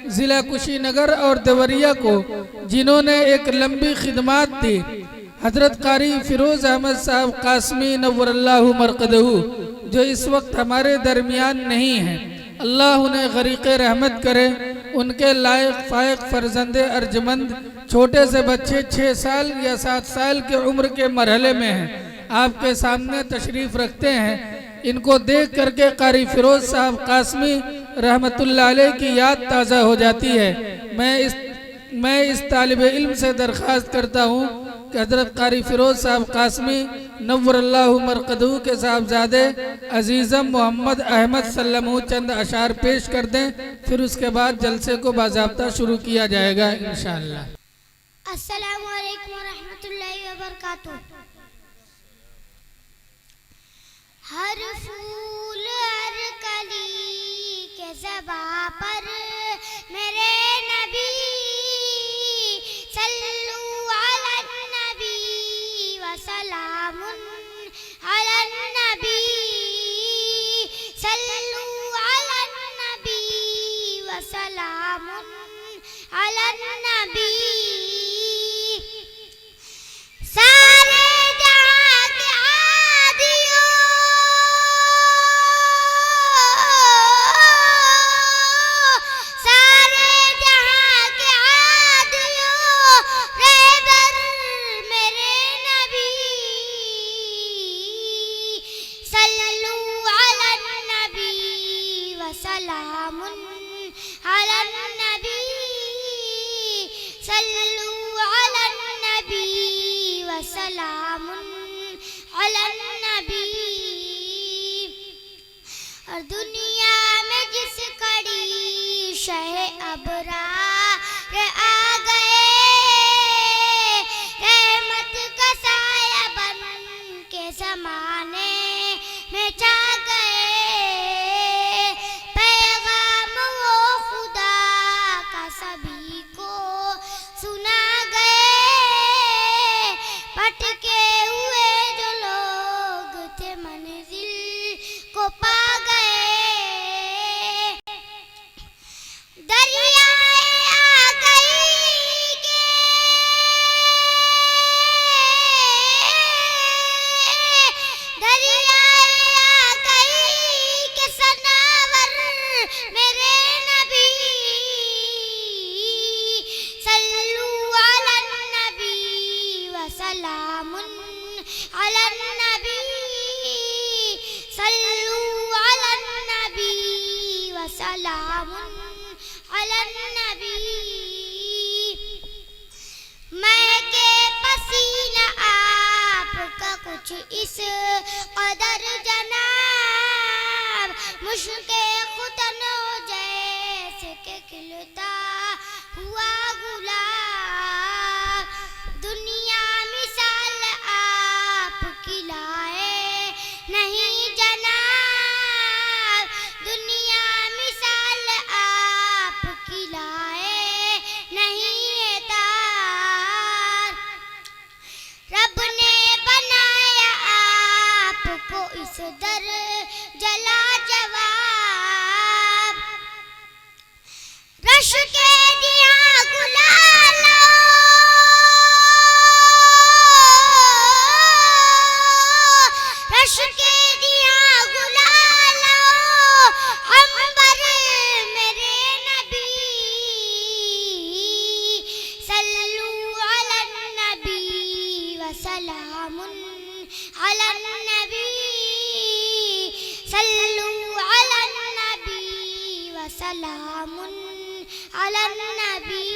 ज़िला कुशीनगर और देवरिया को, जिन्होंने एक लंबी खिदमत दी। हजरत कारी फिरोज अहमद साहब कासमी नव्वरल्लाहु मरकदहू, जो इस वक्त हमारे दरमियान नहीं हैं, अल्लाह उन्हें गरीक़े रहमत करे। उनके लायक फायक फर्जंदे अर्जमंद छोटे से बच्चे 6 साल या 7 साल के उम्र के मरहले में हैं, आपके सामने तशरीफ़ रखते हैं। इनको देख करके कारी फिरोज साहब कासमी रहमतुल्लाह अलैह की याद ताज़ा हो जाती है। मैं इस तालिब इल्म से दरख्वास्त करता हूँ कि हज़रत कारी फिरोज साहब कासमी नव्वरल्लाहु मरकदहू के साहबजादे अजीज़म मोहम्मद अहमद सल्लमू चंद अशार पेश कर दें, फिर उसके बाद जलसे को बाज़ाब्ता शुरू किया जाएगा इंशाअल्लाह। अस्सलामु अलैकुम व रहमतुल्लाहि व बरकातुहू। हर फूल हर कली के ज़बा पर मेरे नबी सल्लु अलन नबी व सलामुन अलन नबी सल्लु अलन नबी व सलामुन अलन नबी। सलामुन अलन नबी सल्लु अलन नबी व सलामुन अलन नबी। और दुनिया में जिस कड़ी शह अबरार आ गए, रहमत का साया बन के ज़माने में छा गए। सभी को सुना गए, भटके हुए जो लोग थे मंजिल को पा गए। दरियाए आ गई के दरियाए आ गई के सनावर मेरे नबी सलामुन अलन नबी सल्लु अलन नबी व सलामुन अलन नबी। मैं के पसीना आपका कुछ इस कदर जनाब, मुश्के खुतन जैसे के खिलता हुआ गुलाब। दुनिया मिसाल आपकी लाए नहीं जनाब, दुनिया मिसाल आपकी लाए नहीं तार। रब ने बनाया आपको इस दर जला जवाब, रश के दिया गुलालो के दिया गुलालो अंबर मेरे नबी सल्लु अलन नबी व सलामुन अलन नबी सल्लु अलन नबी व सलामुन अलन नबी।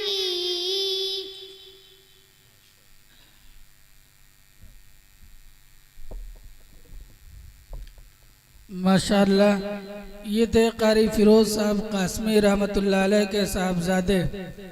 माशाअल्लाह, ये थे कारी फिरोज साहब कासमी रहमतुल्लाह अलैह के साहबजादे